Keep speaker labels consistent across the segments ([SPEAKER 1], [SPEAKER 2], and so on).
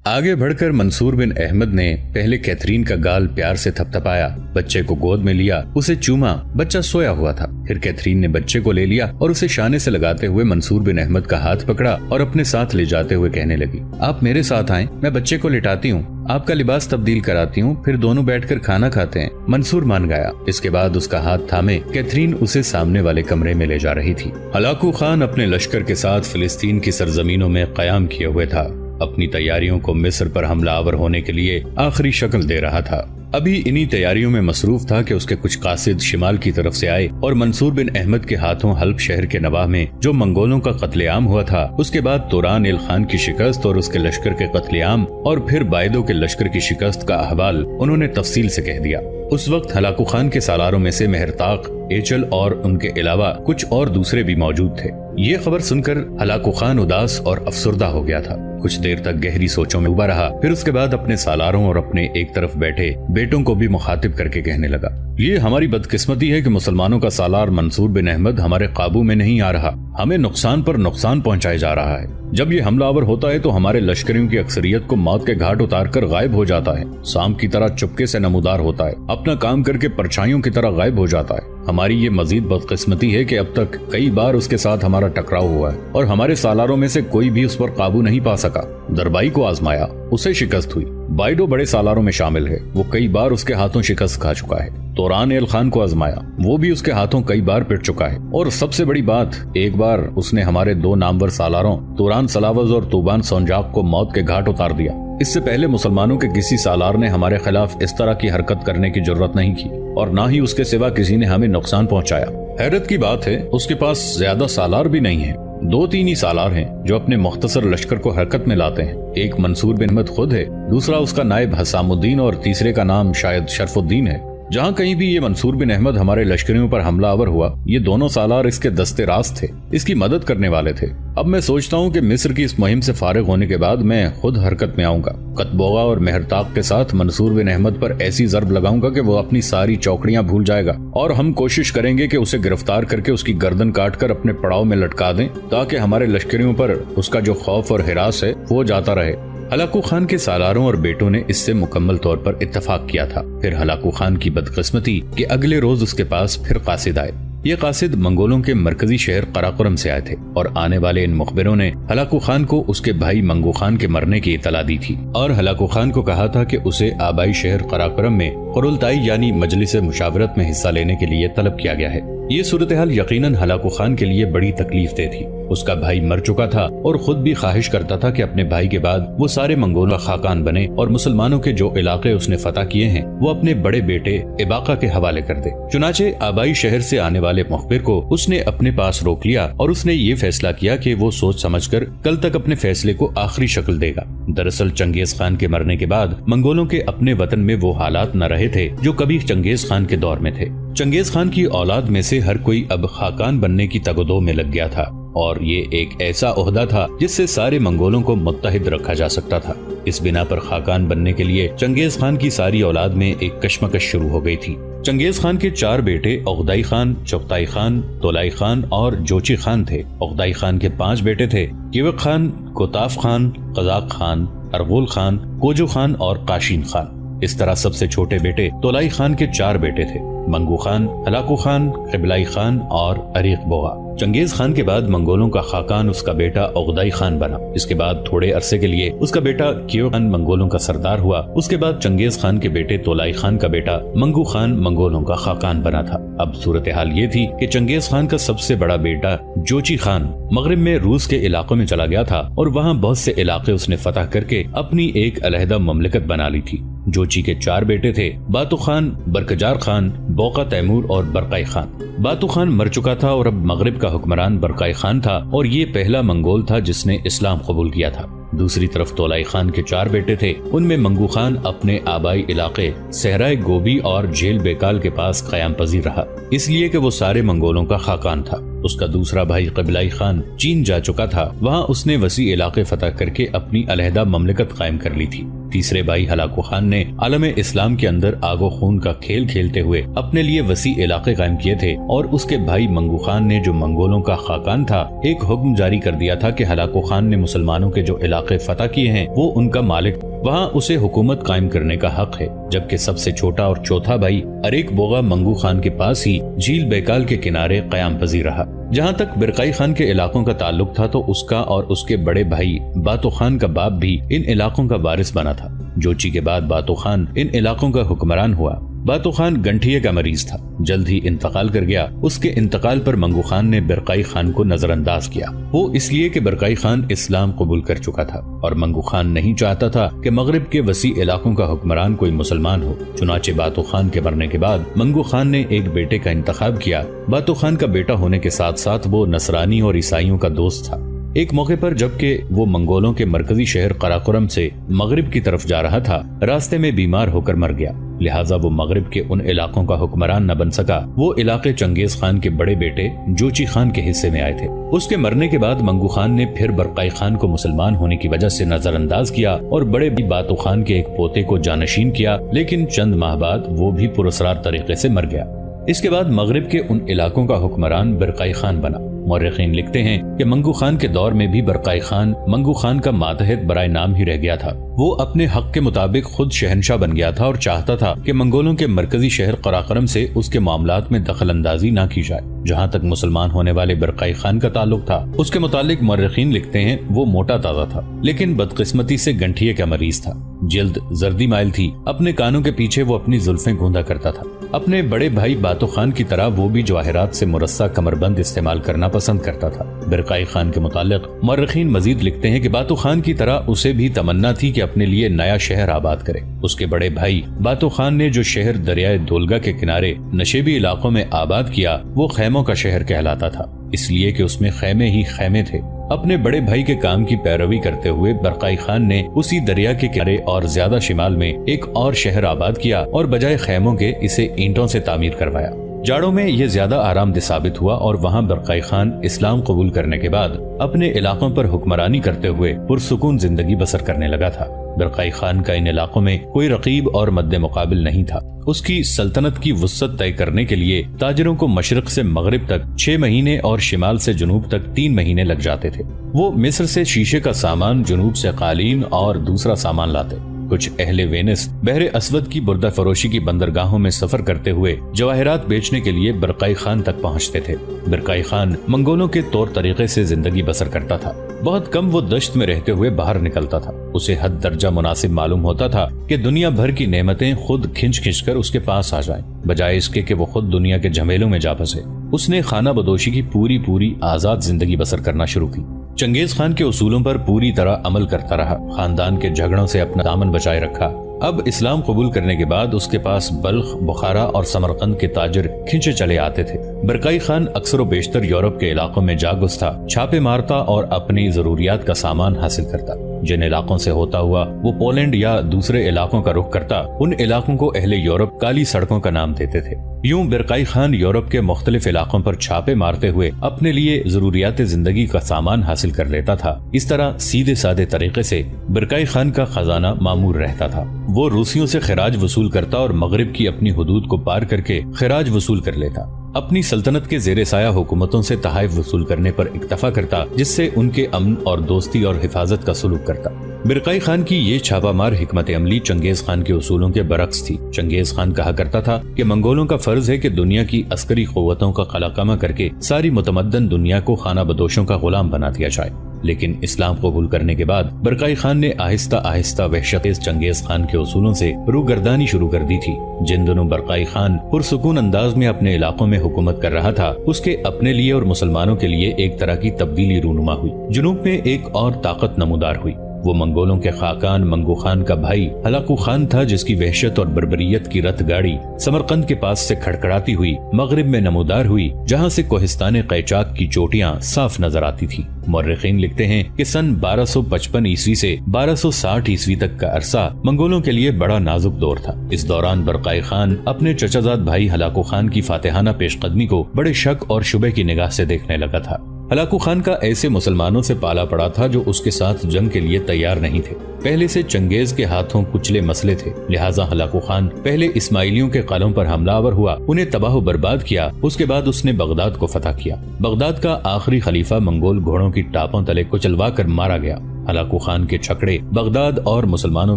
[SPEAKER 1] آگے بڑھ کر منصور بن احمد نے پہلے کیتھرین کا گال پیار سے تھپتھپایا، بچے کو گود میں لیا، اسے چوما، بچہ سویا ہوا تھا۔ پھر کیتھرین نے بچے کو لے لیا اور اسے شانے سے لگاتے ہوئے منصور بن احمد کا ہاتھ پکڑا اور اپنے ساتھ لے جاتے ہوئے کہنے لگی، آپ میرے ساتھ آئیں، میں بچے کو لٹاتی ہوں، آپ کا لباس تبدیل کراتی ہوں، پھر دونوں بیٹھ کر کھانا کھاتے ہیں۔ منصور مان گیا۔ اس کے بعد اس کا ہاتھ تھامے کیتھرین اسے سامنے والے کمرے میں لے جا رہی تھی۔ ہلاکو خان اپنے لشکر کے ساتھ فلسطین کی سرزمینوں میں قیام کیے ہوئے تھا، اپنی تیاریوں کو مصر پر حملہ آور ہونے کے لیے آخری شکل دے رہا تھا۔ ابھی انہی تیاریوں میں مصروف تھا کہ اس کے کچھ قاصد شمال کی طرف سے آئے اور منصور بن احمد کے ہاتھوں حلب شہر کے نواح میں جو منگولوں کا قتل عام ہوا تھا، اس کے بعد توران ایل خان کی شکست اور اس کے لشکر کے قتل عام اور پھر بائدو کے لشکر کی شکست کا احوال انہوں نے تفصیل سے کہہ دیا۔ اس وقت ہلاکو خان کے سالاروں میں سے مہرتاق، ایچل اور ان کے علاوہ کچھ اور دوسرے بھی موجود تھے۔ یہ خبر سن کر ہلاکو خان اداس اور افسردہ ہو گیا تھا۔ کچھ دیر تک گہری سوچوں میں ڈوبا رہا، پھر اس کے بعد اپنے سالاروں اور اپنے ایک طرف بیٹھے بیٹوں کو بھی مخاطب کر کے کہنے لگا، یہ ہماری بدقسمتی ہے کہ مسلمانوں کا سالار منصور بن احمد ہمارے قابو میں نہیں آ رہا، ہمیں نقصان پر نقصان پہنچائے جا رہا ہے۔ جب یہ حملہ آور ہوتا ہے تو ہمارے لشکریوں کی اکثریت کو موت کے گھاٹ اتار کر غائب ہو جاتا ہے، سام کی طرح چپکے سے نمودار ہوتا ہے، اپنا کام کر کے پرچھائیوں کی طرح غائب ہو جاتا ہے۔ ہماری یہ مزید بدقسمتی ہے کہ اب تک کئی بار اس کے ساتھ ہمارا ٹکراؤ ہوا ہے اور ہمارے سالاروں میں سے کوئی بھی اس پر قابو نہیں پا سکا۔ دربائی کو آزمایا، اسے شکست ہوئی۔ بائیڈو بڑے سالاروں میں شامل ہے، وہ کئی بار اس کے ہاتھوں شکست کھا چکا ہے۔ توران ایل خان کو آزمایا، وہ بھی اس کے ہاتھوں کئی بار پٹ چکا ہے، اور سب سے بڑی بات، ایک بار اس نے ہمارے دو نامور سالاروں توران سلاوز اور توبان سونجاق کو موت کے گھاٹ اتار دیا۔ اس سے پہلے مسلمانوں کے کسی سالار نے ہمارے خلاف اس طرح کی حرکت کرنے کی جرت نہیں کی، اور نہ ہی اس کے سوا کسی نے ہمیں نقصان پہنچایا۔ حیرت کی بات ہے اس کے پاس زیادہ سالار بھی نہیں ہیں، 2-3 ہی سالار ہیں جو اپنے مختصر لشکر کو حرکت میں لاتے ہیں۔ ایک منصور بن احمد خود ہے، دوسرا اس کا نائب حسام الدین اور تیسرے کا نام شاید شرف الدین ہے۔ جہاں کہیں بھی یہ منصور بن احمد ہمارے لشکریوں پر حملہ آور ہوا، یہ دونوں سالار اس کے دستے راست تھے، اس کی مدد کرنے والے تھے۔ اب میں سوچتا ہوں کہ مصر کی اس مہم سے فارغ ہونے کے بعد میں خود حرکت میں آؤں گا، قطبوغا اور مہرتاق کے ساتھ منصور بن احمد پر ایسی ضرب لگاؤں گا کہ وہ اپنی ساری چوکڑیاں بھول جائے گا، اور ہم کوشش کریں گے کہ اسے گرفتار کر کے اس کی گردن کاٹ کر اپنے پڑاؤ میں لٹکا دیں، تاکہ ہمارے لشکریوں پر اس کا جو خوف اور ہراس ہے وہ جاتا رہے۔ ہلاکو خان کے سالاروں اور بیٹوں نے اس سے مکمل طور پر اتفاق کیا تھا۔ پھر ہلاکو خان کی بدقسمتی کہ اگلے روز اس کے پاس پھر قاصد آئے۔ یہ قاصد منگولوں کے مرکزی شہر قراقرم سے آئے تھے، اور آنے والے ان مخبروں نے ہلاکو خان کو اس کے بھائی منگو خان کے مرنے کی اطلاع دی تھی، اور ہلاکو خان کو کہا تھا کہ اسے آبائی شہر قراقرم میں قرلتائی یعنی مجلس مشاورت میں حصہ لینے کے لیے طلب کیا گیا ہے۔ یہ صورتحال یقیناً ہلاکو خان کے لیے بڑی تکلیف دہ تھی۔ اس کا بھائی مر چکا تھا اور خود بھی خواہش کرتا تھا کہ اپنے بھائی کے بعد وہ سارے منگولوں کا خاقان بنے اور مسلمانوں کے جو علاقے اس نے فتح کیے ہیں وہ اپنے بڑے بیٹے اباقہ کے حوالے کر دے۔ چنانچہ آبائی شہر سے آنے والے مخبر کو اس نے اپنے پاس روک لیا اور اس نے یہ فیصلہ کیا کہ وہ سوچ سمجھ کر کل تک اپنے فیصلے کو آخری شکل دے گا۔ دراصل چنگیز خان کے مرنے کے بعد منگولوں کے اپنے وطن میں وہ حالات نہ رہے تھے جو کبھی چنگیز خان کے دور میں تھے۔ چنگیز خان کی اولاد میں سے ہر کوئی اب خاقان بننے کی تگدو میں لگ گیا تھا، اور یہ ایک ایسا عہدہ تھا جس سے سارے منگولوں کو متحد رکھا جا سکتا تھا۔ اس بنا پر خاقان بننے کے لیے چنگیز خان کی ساری اولاد میں ایک کشمکش شروع ہو گئی تھی۔ چنگیز خان کے 4 بیٹے عقدائی خان، چغتائی خان، تولائی خان اور جوچی خان تھے۔ عقدائی خان کے 5 بیٹے تھے، کیوک خان، کوتاف خان، قزاق خان، ارغول خان، کوجو خان اور قاشین خان۔ اس طرح سب سے چھوٹے بیٹے تولائی خان کے 4 بیٹے تھے، منگو خان، ہلاکو خان، قبلائی خان اور اریق بوغا۔ چنگیز خان کے بعد منگولوں کا خاقان اس کا بیٹا عقدائی خان بنا۔ اس کے بعد تھوڑے عرصے کے لیے اس کا بیٹا کیو خان منگولوں کا سردار ہوا۔ اس کے بعد چنگیز خان کے بیٹے تولائی خان کا بیٹا منگو خان منگولوں کا خاقان بنا تھا۔ اب صورتحال یہ تھی کہ چنگیز خان کا سب سے بڑا بیٹا جوچی خان مغرب میں روس کے علاقوں میں چلا گیا تھا، اور وہاں بہت سے علاقے اس نے فتح کر کے اپنی ایک علیحدہ مملکت بنا لی تھی۔ جوچی کے 4 بیٹے تھے، باتو خان، برکجار خان، بوقا تیمور اور برقائی خان۔ باتو خان مر چکا تھا اور اب مغرب کا حکمران برقائی خان تھا، اور یہ پہلا منگول تھا جس نے اسلام قبول کیا تھا۔ دوسری طرف تولائی خان کے 4 بیٹے تھے، ان میں منگو خان اپنے آبائی علاقے صحرائے گوبی اور جھیل بیکال کے پاس قیام پذیر رہا، اس لیے کہ وہ سارے منگولوں کا خاقان تھا۔ اس کا دوسرا بھائی قبلائی خان چین جا چکا تھا، وہاں اس نے وسیع علاقے فتح کر کے اپنی علیحدہ مملکت قائم کر لی تھی۔ تیسرے بھائی ہلاکو خان نے عالم اسلام کے اندر آگ و خون کا کھیل کھیلتے ہوئے اپنے لیے وسیع علاقے قائم کیے تھے، اور اس کے بھائی منگو خان نے جو منگولوں کا خاقان تھا ایک حکم جاری کر دیا تھا کہ ہلاکو خان نے مسلمانوں کے جو علاقے فتح کیے ہیں وہ ان کا مالک، وہاں اسے حکومت قائم کرنے کا حق ہے، جبکہ سب سے چھوٹا اور چوتھا بھائی اریک بوغا منگو خان کے پاس ہی جھیل بیکال کے کنارے قیام پذیر رہا۔ جہاں تک برقائی خان کے علاقوں کا تعلق تھا تو اس کا اور اس کے بڑے بھائی باتو خان کا باپ بھی ان علاقوں کا وارث بنا تھا۔ جوچی کے بعد باتو خان ان علاقوں کا حکمران ہوا۔ باتو خان گنٹھیے کا مریض تھا، جلد ہی انتقال کر گیا۔ اس کے انتقال پر منگو خان نے برقائی خان کو نظر انداز کیا، وہ اس لیے کہ برقائی خان اسلام قبول کر چکا تھا اور منگو خان نہیں چاہتا تھا کہ مغرب کے وسیع علاقوں کا حکمران کوئی مسلمان ہو۔ چنانچہ باتو خان کے مرنے کے بعد منگو خان نے ایک بیٹے کا انتخاب کیا۔ باتو خان کا بیٹا ہونے کے ساتھ ساتھ وہ نصرانی اور عیسائیوں کا دوست تھا۔ ایک موقع پر جبکہ وہ منگولوں کے مرکزی شہر قراقرم سے مغرب کی طرف جا رہا تھا، راستے میں بیمار ہو کر مر گیا، لہٰذا وہ مغرب کے ان علاقوں کا حکمران نہ بن سکا۔ وہ علاقے چنگیز خان کے بڑے بیٹے جوچی خان کے حصے میں آئے تھے۔ اس کے مرنے کے بعد منگو خان نے پھر برقائی خان کو مسلمان ہونے کی وجہ سے نظر انداز کیا اور بڑے باتو خان کے ایک پوتے کو جانشین کیا، لیکن چند ماہ بعد وہ بھی پراسرار طریقے سے مر گیا۔ اس کے بعد مغرب کے ان علاقوں کا حکمران برقائی خان بنا۔ مورخین لکھتے ہیں کہ منگو خان کے دور میں بھی برقائی خان منگو خان کا ماتحت برائے نام ہی رہ گیا تھا۔ وہ اپنے حق کے مطابق خود شہنشاہ بن گیا تھا اور چاہتا تھا کہ منگولوں کے مرکزی شہر قراقرم سے اس کے معاملات میں دخل اندازی نہ کی جائے۔ جہاں تک مسلمان ہونے والے برقائی خان کا تعلق تھا، اس کے متعلق مورخین لکھتے ہیں وہ موٹا تازہ تھا، لیکن بدقسمتی سے گنٹھیے کا مریض تھا، جلد زردی مائل تھی، اپنے کانوں کے پیچھے وہ اپنی زلفیں گوندا کرتا تھا۔ اپنے بڑے بھائی باتو خان کی طرح وہ بھی جواہرات سے مرصع کمربند استعمال کرنا پسند کرتا تھا۔ برقائی خان کے متعلق مورخین مزید لکھتے ہیں کہ باتو خان کی طرح اسے بھی تمنا تھی کہ اپنے لیے نیا شہر آباد کرے۔ اس کے بڑے بھائی باتو خان نے جو شہر دریائے دولگا کے کنارے نشیبی علاقوں میں آباد کیا وہ خیموں کا شہر کہلاتا تھا، اس لیے کہ اس میں خیمے ہی خیمے تھے۔ اپنے بڑے بھائی کے کام کی پیروی کرتے ہوئے برقائی خان نے اسی دریا کے کنارے اور زیادہ شمال میں ایک اور شہر آباد کیا اور بجائے خیموں کے اسے اینٹوں سے تعمیر کروایا۔ جاڑوں میں یہ زیادہ آرام دہ ثابت ہوا اور وہاں برقائی خان اسلام قبول کرنے کے بعد اپنے علاقوں پر حکمرانی کرتے ہوئے پرسکون زندگی بسر کرنے لگا تھا۔ برقائی خان کا ان علاقوں میں کوئی رقیب اور مد مقابل نہیں تھا۔ اس کی سلطنت کی وسعت طے کرنے کے لیے تاجروں کو مشرق سے مغرب تک 6 مہینے اور شمال سے جنوب تک 3 مہینے لگ جاتے تھے۔ وہ مصر سے شیشے کا سامان، جنوب سے قالین اور دوسرا سامان لاتے۔ کچھ اہل وینس بحر اسود کی بردہ فروشی کی بندرگاہوں میں سفر کرتے ہوئے جواہرات بیچنے کے لیے برقائی خان تک پہنچتے تھے۔ برقائی خان منگولوں کے طور طریقے سے زندگی بسر کرتا تھا۔ بہت کم وہ دشت میں رہتے ہوئے باہر نکلتا تھا۔ اسے حد درجہ مناسب معلوم ہوتا تھا کہ دنیا بھر کی نعمتیں خود کھنچ کھنچ کر اس کے پاس آ جائیں، بجائے اس کے کہ وہ خود دنیا کے جھمیلوں میں جا پھنسے۔ اس نے خانہ بدوشی کی پوری آزاد زندگی بسر کرنا شروع کی۔ چنگیز خان کے اصولوں پر پوری طرح عمل کرتا رہا، خاندان کے جھگڑوں سے اپنا دامن بچائے رکھا۔ اب اسلام قبول کرنے کے بعد اس کے پاس بلخ، بخارا اور سمرقند کے تاجر کھنچے چلے آتے تھے۔ برقائی خان اکثر و بیشتر یورپ کے علاقوں میں جا گھستا، چھاپے مارتا اور اپنی ضروریات کا سامان حاصل کرتا۔ جن علاقوں سے ہوتا ہوا وہ پولینڈ یا دوسرے علاقوں کا رخ کرتا، ان علاقوں کو اہل یورپ کالی سڑکوں کا نام دیتے تھے۔ یوں برقائی خان یورپ کے مختلف علاقوں پر چھاپے مارتے ہوئے اپنے لیے ضروریات زندگی کا سامان حاصل کر لیتا تھا۔ اس طرح سیدھے سادے طریقے سے برقائی خان کا خزانہ معمور رہتا تھا۔ وہ روسیوں سے خراج وصول کرتا اور مغرب کی اپنی حدود کو پار کر کے خراج وصول کر لیتا۔ اپنی سلطنت کے زیر سایہ حکومتوں سے تحائف وصول کرنے پر اکتفا کرتا، جس سے ان کے امن اور دوستی اور حفاظت کا سلوک کرتا۔ برقائی خان کی یہ چھاپا مار حکمت عملی چنگیز خان کے اصولوں کے برعکس تھی۔ چنگیز خان کہا کرتا تھا کہ منگولوں کا فرض ہے کہ دنیا کی عسکری قوتوں کا قلقامہ کر کے ساری متمدن دنیا کو خانہ بدوشوں کا غلام بنا دیا جائے۔ لیکن اسلام قبول کرنے کے بعد برقائی خان نے آہستہ آہستہ وحشت چنگیز خان کے اصولوں سے روگردانی شروع کر دی تھی۔ جن دنوں برقائی خان پرسکون انداز میں اپنے علاقوں میں حکومت کر رہا تھا، اس کے اپنے لیے اور مسلمانوں کے لیے ایک طرح کی تبدیلی رونما ہوئی۔ جنوب میں ایک اور طاقت نمودار ہوئی۔ وہ منگولوں کے خاقان منگو خان کا بھائی ہلاکو خان تھا، جس کی وحشت اور بربریت کی رت گاڑی سمرقند کے پاس سے کھڑکھڑاتی ہوئی مغرب میں نمودار ہوئی، جہاں سے کوہستان قیچاک کی چوٹیاں صاف نظر آتی تھی۔ مورخین لکھتے ہیں کہ سن 1255 عیسوی سے 1260 عیسوی تک کا عرصہ منگولوں کے لیے بڑا نازک دور تھا۔ اس دوران برقائی خان اپنے چچا زاد بھائی ہلاکو خان کی فاتحانہ پیش قدمی کو بڑے شک اور شبہ کی نگاہ سے دیکھنے لگا تھا۔ ہلاکو خان کا ایسے مسلمانوں سے پالا پڑا تھا جو اس کے ساتھ جنگ کے لیے تیار نہیں تھے۔ پہلے سے چنگیز کے ہاتھوں کچلے مسئلے تھے، لہٰذا ہلاکو خان پہلے اسماعیلیوں کے قلعوں پر حملہ آور ہوا، انہیں تباہ و برباد کیا۔ اس کے بعد اس نے بغداد کو فتح کیا۔ بغداد کا آخری خلیفہ منگول گھوڑوں کی ٹاپوں تلے کچلوا کر مارا گیا۔ ہلاکو خان کے چھکڑے بغداد اور مسلمانوں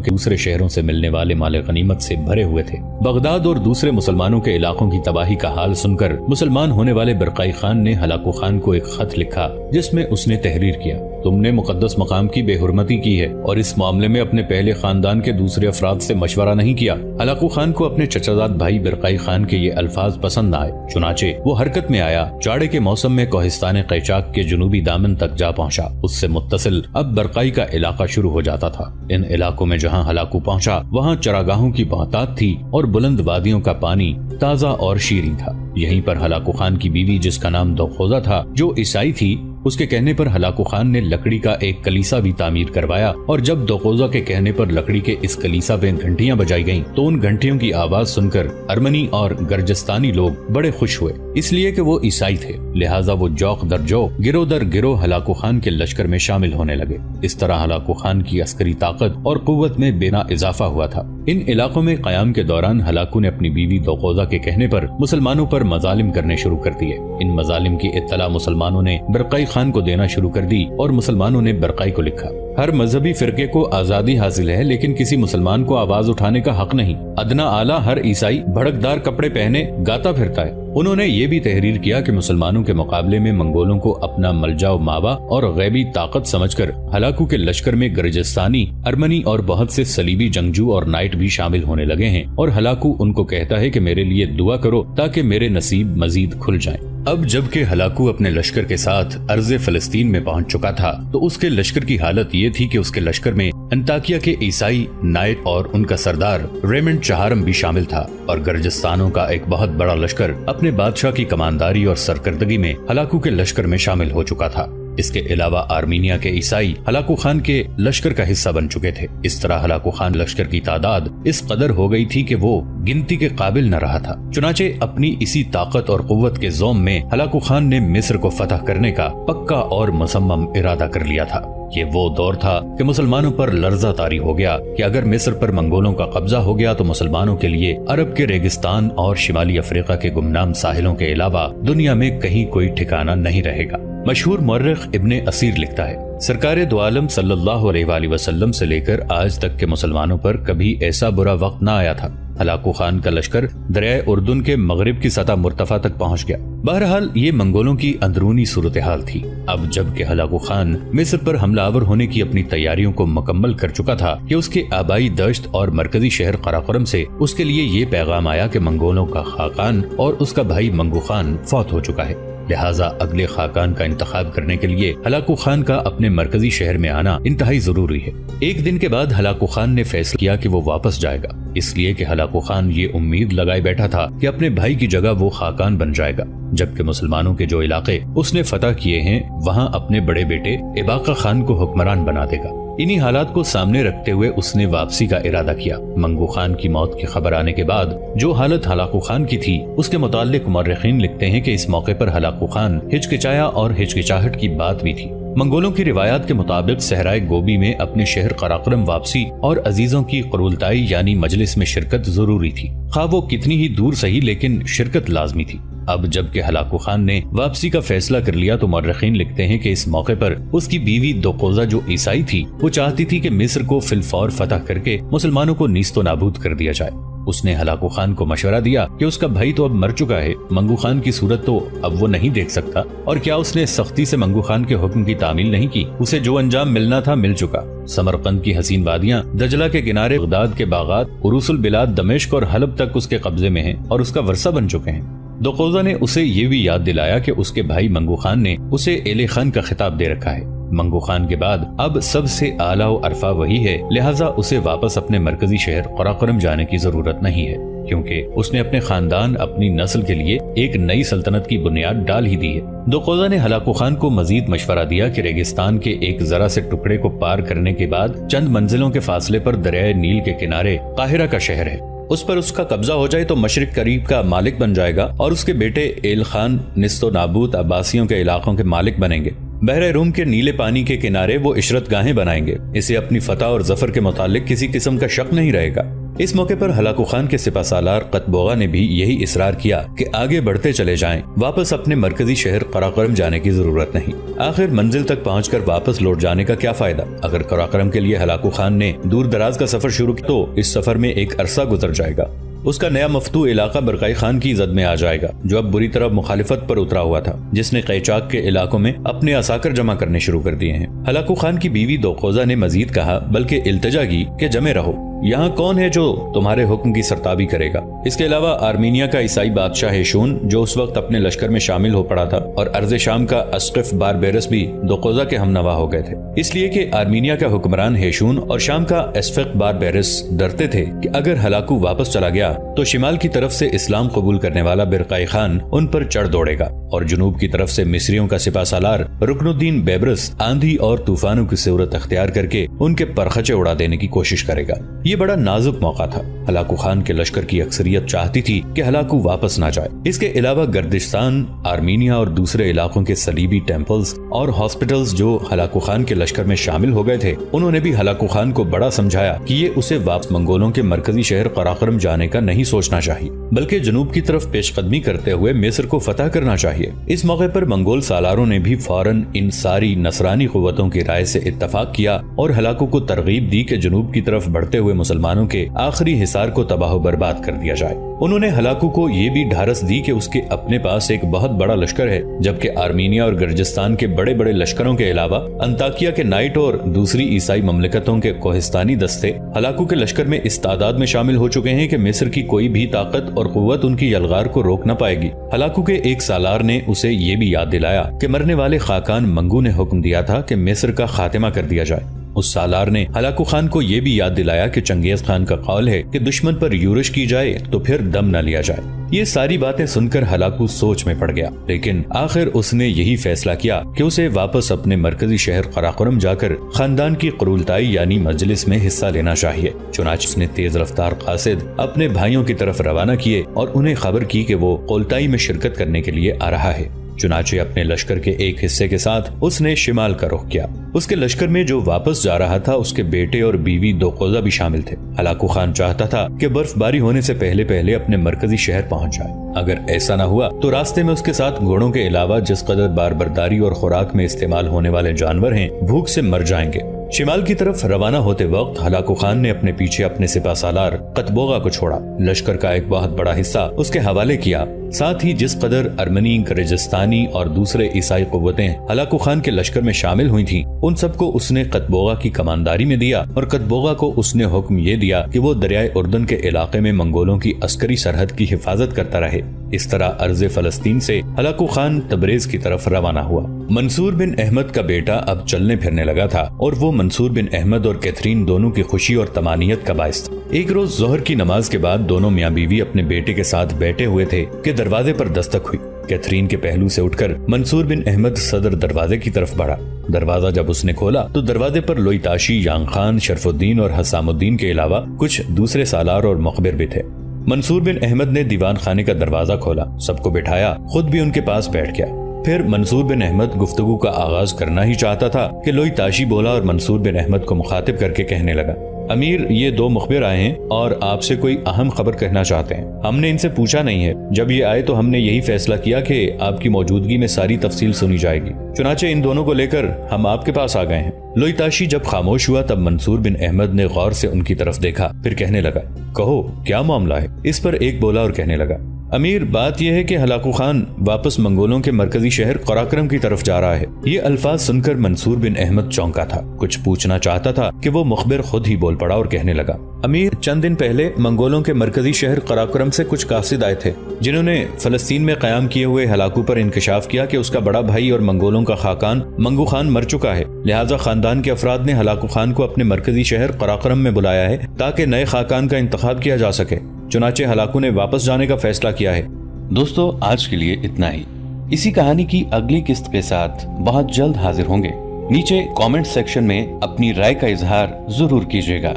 [SPEAKER 1] کے دوسرے شہروں سے ملنے والے مال غنیمت سے بھرے ہوئے تھے۔ بغداد اور دوسرے مسلمانوں کے علاقوں کی تباہی کا حال سن کر مسلمان ہونے والے برقائی خان نے ہلاکو خان کو ایک خط لکھا جس میں اس نے تحریر کیا: تم نے مقدس مقام کی بے حرمتی کی ہے اور اس معاملے میں اپنے پہلے خاندان کے دوسرے افراد سے مشورہ نہیں کیا۔ ہلاکو خان کو اپنے چچازاد بھائی برقائی خان کے یہ الفاظ پسند نہ آئے، چنانچہ وہ حرکت میں آیا، جاڑے کے موسم میں کوہستان قیچاک کے جنوبی دامن تک جا پہنچا۔ اس سے متصل اب برقائی کا علاقہ شروع ہو جاتا تھا۔ ان علاقوں میں جہاں ہلاکو پہنچا وہاں چراگاہوں کی بہتات تھی اور بلند وادیوں کا پانی تازہ اور شیریں تھا۔ یہیں پر ہلاکو خان کی بیوی، جس کا نام دوخوزہ تھا، جو عیسائی تھی، اس کے کہنے پر ہلاکو خان نے لکڑی کا ایک کلیسا بھی تعمیر کروایا، اور جب دوخوزہ کے کہنے پر لکڑی کے اس کلیسا پہ گھنٹیاں بجائی گئیں تو ان گھنٹیوں کی آواز سن کر ارمنی اور گرجستانی لوگ بڑے خوش ہوئے، اس لیے کہ وہ عیسائی تھے، لہٰذا وہ جوق در جو، گرو در گرو ہلاکو خان کے لشکر میں شامل ہونے لگے۔ اس طرح ہلاکو خان کی عسکری طاقت اور قوت میں بے پناہ اضافہ ہوا تھا۔ ان علاقوں میں قیام کے دوران ہلاکو نے اپنی بیوی دوخوزہ کے کہنے پر مسلمانوں پر مظالم کرنے شروع کر دیے۔ ان مظالم کی اطلاع مسلمانوں نے برقائی خان کو دینا شروع کر دی اور مسلمانوں نے برقائی کو لکھا: ہر مذہبی فرقے کو آزادی حاصل ہے، لیکن کسی مسلمان کو آواز اٹھانے کا حق نہیں۔ ادنا اعلیٰ ہر عیسائی بھڑکدار کپڑے پہنے گاتا پھرتا ہے۔ انہوں نے یہ بھی تحریر کیا کہ مسلمانوں کے مقابلے میں منگولوں کو اپنا ملجا و ماوا اور غیبی طاقت سمجھ کر ہلاکو کے لشکر میں گرجستانی، ارمنی اور بہت سے صلیبی جنگجو اور نائٹ بھی شامل ہونے لگے ہیں، اور ہلاکو ان کو کہتا ہے کہ میرے لیے دعا کرو تاکہ میرے نصیب مزید کھل جائیں۔ اب جب کہ ہلاکو اپنے لشکر کے ساتھ ارض فلسطین میں پہنچ چکا تھا تو اس کے لشکر کی حالت یہ تھی کہ اس کے لشکر میں انطاکیہ کے عیسائی نائٹ اور ان کا سردار ریمنڈ چہارم بھی شامل تھا، اور گرجستانوں کا ایک بہت بڑا لشکر اپنے بادشاہ کی کمانداری اور سرکردگی میں ہلاکو کے لشکر میں شامل ہو چکا تھا۔ اس کے علاوہ آرمینیا کے عیسائی ہلاکو خان کے لشکر کا حصہ بن چکے تھے۔ اس طرح ہلاکو خان لشکر کی تعداد اس قدر ہو گئی تھی کہ وہ گنتی کے قابل نہ رہا تھا۔ چنانچہ اپنی اسی طاقت اور قوت کے زوم میں ہلاکو خان نے مصر کو فتح کرنے کا پکا اور مصمم ارادہ کر لیا تھا۔ یہ وہ دور تھا کہ مسلمانوں پر لرزہ طاری ہو گیا کہ اگر مصر پر منگولوں کا قبضہ ہو گیا تو مسلمانوں کے لیے عرب کے ریگستان اور شمالی افریقہ کے گمنام ساحلوں کے علاوہ دنیا میں کہیں کوئی ٹھکانہ نہیں رہے گا۔ مشہور مورخ ابن اسیر لکھتا ہے: سرکار دو عالم صلی اللہ علیہ وآلہ وسلم سے لے کر آج تک کے مسلمانوں پر کبھی ایسا برا وقت نہ آیا تھا۔ ہلاکو خان کا لشکر دریائے اردن کے مغرب کی سطح مرتفع تک پہنچ گیا۔ بہرحال یہ منگولوں کی اندرونی صورتحال تھی۔ اب جب کہ ہلاکو خان مصر پر حملہ آور ہونے کی اپنی تیاریوں کو مکمل کر چکا تھا کہ اس کے آبائی دشت اور مرکزی شہر قراقرم سے اس کے لیے یہ پیغام آیا کہ منگولوں کا خاقان اور اس کا بھائی منگو خان فوت ہو چکا ہے، لہٰذا اگلے خاقان کا انتخاب کرنے کے لیے ہلاکو خان کا اپنے مرکزی شہر میں آنا انتہائی ضروری ہے۔ ایک دن کے بعد ہلاکو خان نے فیصلہ کیا کہ وہ واپس جائے گا، اس لیے کہ ہلاکو خان یہ امید لگائے بیٹھا تھا کہ اپنے بھائی کی جگہ وہ خاقان بن جائے گا، جبکہ مسلمانوں کے جو علاقے اس نے فتح کیے ہیں وہاں اپنے بڑے بیٹے اباقہ خان کو حکمران بنا دے گا۔ انہی حالات کو سامنے رکھتے ہوئے اس نے واپسی کا ارادہ کیا۔ منگو خان کی موت کی خبر آنے کے بعد جو حالت ہلاکو خان کی تھی اس کے متعلق مورخین لکھتے ہیں کہ اس موقع پر ہلاکو خان ہچکچایا اور ہچکچاہٹ کی بات بھی تھی۔ منگولوں کی روایات کے مطابق صحرائے گوبی میں اپنے شہر قراقرم واپسی اور عزیزوں کی قرولتائی یعنی مجلس میں شرکت ضروری تھی، خواہ وہ کتنی ہی دور سہی لیکن شرکت لازمی تھی۔ اب جب کہ ہلاکو خان نے واپسی کا فیصلہ کر لیا تو مورخین لکھتے ہیں کہ اس موقع پر اس کی بیوی دوخوزہ جو عیسائی تھی وہ چاہتی تھی کہ مصر کو فی الفور فتح کر کے مسلمانوں کو نیست و نابود کر دیا جائے۔ اس نے ہلاکو خان کو مشورہ دیا کہ اس کا بھائی تو اب مر چکا ہے، منگو خان کی صورت تو اب وہ نہیں دیکھ سکتا، اور کیا اس نے سختی سے منگو خان کے حکم کی تعمیل نہیں کی؟ اسے جو انجام ملنا تھا مل چکا۔ سمرقند کی حسین وادیاں، دجلہ کے کنارے بغداد کے باغات، عروس البلاد دمشق اور حلب تک اس کے قبضے میں ہیں اور اس کا ورثہ بن چکے ہیں۔ دوخوزہ نے اسے یہ بھی یاد دلایا کہ اس کے بھائی منگو خان نے اسے ایلے خان کا خطاب دے رکھا ہے۔ منگو خان کے بعد اب سب سے اعلیٰ و عرفہ وہی ہے، لہٰذا اسے واپس اپنے مرکزی شہر قراقرم جانے کی ضرورت نہیں ہے، کیونکہ اس نے اپنے خاندان، اپنی نسل کے لیے ایک نئی سلطنت کی بنیاد ڈال ہی دی ہے۔ دوخوزہ نے ہلاکو خان کو مزید مشورہ دیا کہ ریگستان کے ایک ذرا سے ٹکڑے کو پار کرنے کے بعد چند منزلوں کے فاصلے پر دریائے نیل کے کنارے قاہرہ کا شہر ہے، اس پر اس کا قبضہ ہو جائے تو مشرق قریب کا مالک بن جائے گا اور اس کے بیٹے ایل خان نیست و نابود عباسیوں کے علاقوں کے مالک بنیں گے۔ بحر روم کے نیلے پانی کے کنارے وہ عشرت گاہیں بنائیں گے۔ اسے اپنی فتح اور ظفر کے متعلق کسی قسم کا شک نہیں رہے گا۔ اس موقع پر ہلاکو خان کے سپہ سالار قطبوغا نے بھی یہی اصرار کیا کہ آگے بڑھتے چلے جائیں، واپس اپنے مرکزی شہر قراقرم جانے کی ضرورت نہیں۔ آخر منزل تک پہنچ کر واپس لوٹ جانے کا کیا فائدہ؟ اگر قراقرم کے لیے ہلاکو خان نے دور دراز کا سفر شروع کیا تو اس سفر میں ایک عرصہ گزر جائے گا۔ اس کا نیا مفتوح علاقہ برقائی خان کی زد میں آ جائے گا، جو اب بری طرح مخالفت پر اترا ہوا تھا، جس نے قیچاک کے علاقوں میں اپنے عساکر جمع کرنے شروع کر دیے ہیں۔ ہلاکو خان کی بیوی دوقوزہ نے مزید کہا، بلکہ التجا کی کہ جمے رہو، یہاں کون ہے جو تمہارے حکم کی سرتابی کرے گا؟ اس کے علاوہ آرمینیا کا عیسائی بادشاہ ہیشون، جو اس وقت اپنے لشکر میں شامل ہو پڑا تھا، اور ارض شام کا اسقف باربیرس بھی دوقوزہ کے ہم نوا ہو گئے تھے، اس لیے کہ آرمینیا کا حکمران ہیشون اور شام کا اسقف باربیرس ڈرتے تھے کہ اگر ہلاکو واپس چلا گیا تو شمال کی طرف سے اسلام قبول کرنے والا برقائی خان ان پر چڑھ دوڑے گا، اور جنوب کی طرف سے مصریوں کا سپہ سالار رکن الدین بیبرس آندھی اور طوفانوں کی صورت اختیار کر کے ان کے پرخچے اڑا دینے کی کوشش کرے گا۔ یہ بڑا نازک موقع تھا۔ ہلاکو خان کے لشکر کی اکثریت چاہتی تھی کہ ہلاکو واپس نہ جائے۔ اس کے علاوہ گردستان، آرمینیا اور دوسرے علاقوں کے صلیبی ٹیمپلز اور ہاسپٹلز جو ہلاکو خان کے لشکر میں شامل ہو گئے تھے، انہوں نے بھی ہلاکو خان کو بڑا سمجھایا کہ یہ اسے واپس منگولوں کے مرکزی شہر قراقرم جانے کا نہیں سوچنا چاہیے، بلکہ جنوب کی طرف پیش قدمی کرتے ہوئے مصر کو فتح کرنا چاہیے۔ اس موقع پر منگول سالاروں نے بھی فوراً ان ساری نصرانی قوتوں کی رائے سے اتفاق کیا اور ہلاکو کو ترغیب دی کہ جنوب کی طرف بڑھتے ہوئے مسلمانوں کے آخری حصار کو تباہ و برباد کر دیا جائے۔ انہوں نے ہلاکو کو یہ بھی ڈھارس دی کہ اس کے اپنے پاس ایک بہت بڑا لشکر ہے، جبکہ آرمینیا اور گرجستان کے بڑے بڑے لشکروں کے علاوہ انطاکیہ کے نائٹ اور دوسری عیسائی مملکتوں کے کوہستانی دستے ہلاکو کے لشکر میں اس تعداد میں شامل ہو چکے ہیں کہ مصر کی کوئی بھی طاقت اور قوت ان کی یلغار کو روک نہ پائے گی۔ ہلاکو کے ایک سالار نے اسے یہ بھی یاد دلایا کہ مرنے والے خاقان منگو نے حکم دیا تھا کہ مصر کا خاتمہ کر دیا جائے۔ اس سالار نے ہلاکو خان کو یہ بھی یاد دلایا کہ چنگیز خان کا قول ہے کہ دشمن پر یورش کی جائے تو پھر دم نہ لیا جائے۔ یہ ساری باتیں سن کر ہلاکو سوچ میں پڑ گیا، لیکن آخر اس نے یہی فیصلہ کیا کہ اسے واپس اپنے مرکزی شہر قراقرم جا کر خاندان کی قرولتائی یعنی مجلس میں حصہ لینا چاہیے۔ چنانچہ اس نے تیز رفتار قاصد اپنے بھائیوں کی طرف روانہ کیے اور انہیں خبر کی کہ وہ قرولتائی میں شرکت کرنے کے لیے آ رہا ہے۔ چنانچہ اپنے لشکر کے ایک حصے کے ساتھ اس نے شمال کا رخ کیا۔ اس کے لشکر میں جو واپس جا رہا تھا اس کے بیٹے اور بیوی دوقوزہ بھی شامل تھے۔ ہلاکو خان چاہتا تھا کہ برف باری ہونے سے پہلے پہلے اپنے مرکزی شہر پہنچ جائے۔ اگر ایسا نہ ہوا تو راستے میں اس کے ساتھ گھوڑوں کے علاوہ جس قدر باربرداری اور خوراک میں استعمال ہونے والے جانور ہیں، بھوک سے مر جائیں گے۔ شمال کی طرف روانہ ہوتے وقت ہلاکو خان نے اپنے پیچھے اپنے سپہ سالار قطبوغا کو چھوڑا، لشکر کا ایک بہت بڑا حصہ اس کے حوالے کیا، ساتھ ہی جس قدر ارمنی، گرجستانی اور دوسرے عیسائی قوتیں ہلاکو خان کے لشکر میں شامل ہوئی تھیں، ان سب کو اس نے قطبوغا کی کمانداری میں دیا، اور قطبوغا کو اس نے حکم یہ دیا کہ وہ دریائے اردن کے علاقے میں منگولوں کی عسکری سرحد کی حفاظت کرتا رہے۔ اس طرح ارض فلسطین سے ہلاکو خان تبریز کی طرف روانہ ہوا۔ منصور بن احمد کا بیٹا اب چلنے پھرنے لگا تھا، اور وہ منصور بن احمد اور کیتھرین دونوں کی خوشی اور طمانینت کا باعث تھا۔ ایک روز ظہر کی نماز کے بعد دونوں میاں بیوی اپنے بیٹے کے ساتھ بیٹھے ہوئے تھے کہ دروازے پر دستک ہوئی۔ کیتھرین کے پہلو سے اٹھ کر منصور بن احمد صدر دروازے کی طرف بڑھا۔ دروازہ جب اس نے کھولا تو دروازے پر لوئی تاشی، یانگ خان، شرف الدین اور حسام الدین کے علاوہ کچھ دوسرے سالار اور مخبر بھی تھے۔ منصور بن احمد نے دیوان خانے کا دروازہ کھولا، سب کو بٹھایا، خود بھی ان کے پاس بیٹھ گیا۔ پھر منصور بن احمد گفتگو کا آغاز کرنا ہی چاہتا تھا کہ لوئی تاشی بولا اور منصور بن احمد کو مخاطب کر کے کہنے لگا، امیر، یہ دو مخبر آئے ہیں اور آپ سے کوئی اہم خبر کہنا چاہتے ہیں۔ ہم نے ان سے پوچھا نہیں ہے، جب یہ آئے تو ہم نے یہی فیصلہ کیا کہ آپ کی موجودگی میں ساری تفصیل سنی جائے گی، چنانچہ ان دونوں کو لے کر ہم آپ کے پاس آ گئے ہیں۔ لوئی تاشی جب خاموش ہوا تب منصور بن احمد نے غور سے ان کی طرف دیکھا، پھر کہنے لگا، کہو کیا معاملہ ہے؟ اس پر ایک بولا اور کہنے لگا، امیر، بات یہ ہے کہ ہلاکو خان واپس منگولوں کے مرکزی شہر قراقرم کی طرف جا رہا ہے۔ یہ الفاظ سن کر منصور بن احمد چونکا تھا، کچھ پوچھنا چاہتا تھا کہ وہ مخبر خود ہی بول پڑا اور کہنے لگا، امیر، چند دن پہلے منگولوں کے مرکزی شہر قراقرم سے کچھ قاصد آئے تھے، جنہوں نے فلسطین میں قیام کیے ہوئے ہلاکو پر انکشاف کیا کہ اس کا بڑا بھائی اور منگولوں کا خاقان منگو خان مر چکا ہے، لہٰذا خاندان کے افراد نے ہلاکو خان کو اپنے مرکزی شہر قراقرم میں بلایا ہے تاکہ نئے خاقان کا انتخاب کیا جا سکے۔ چنانچہ ہلاکو نے واپس جانے کا فیصلہ کیا ہے۔
[SPEAKER 2] دوستو، آج کے لیے اتنا ہی۔ اسی کہانی کی اگلی قسط کے ساتھ بہت جلد حاضر ہوں گے۔ نیچے کامنٹ سیکشن میں اپنی رائے کا اظہار ضرور کیجیے گا۔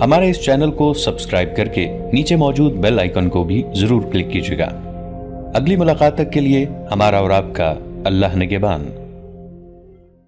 [SPEAKER 2] ہمارے اس چینل کو سبسکرائب کر کے نیچے موجود بیل آئیکن کو بھی ضرور کلک کیجیے گا۔ اگلی ملاقات تک کے لیے ہمارا اور آپ کا اللہ نگہبان۔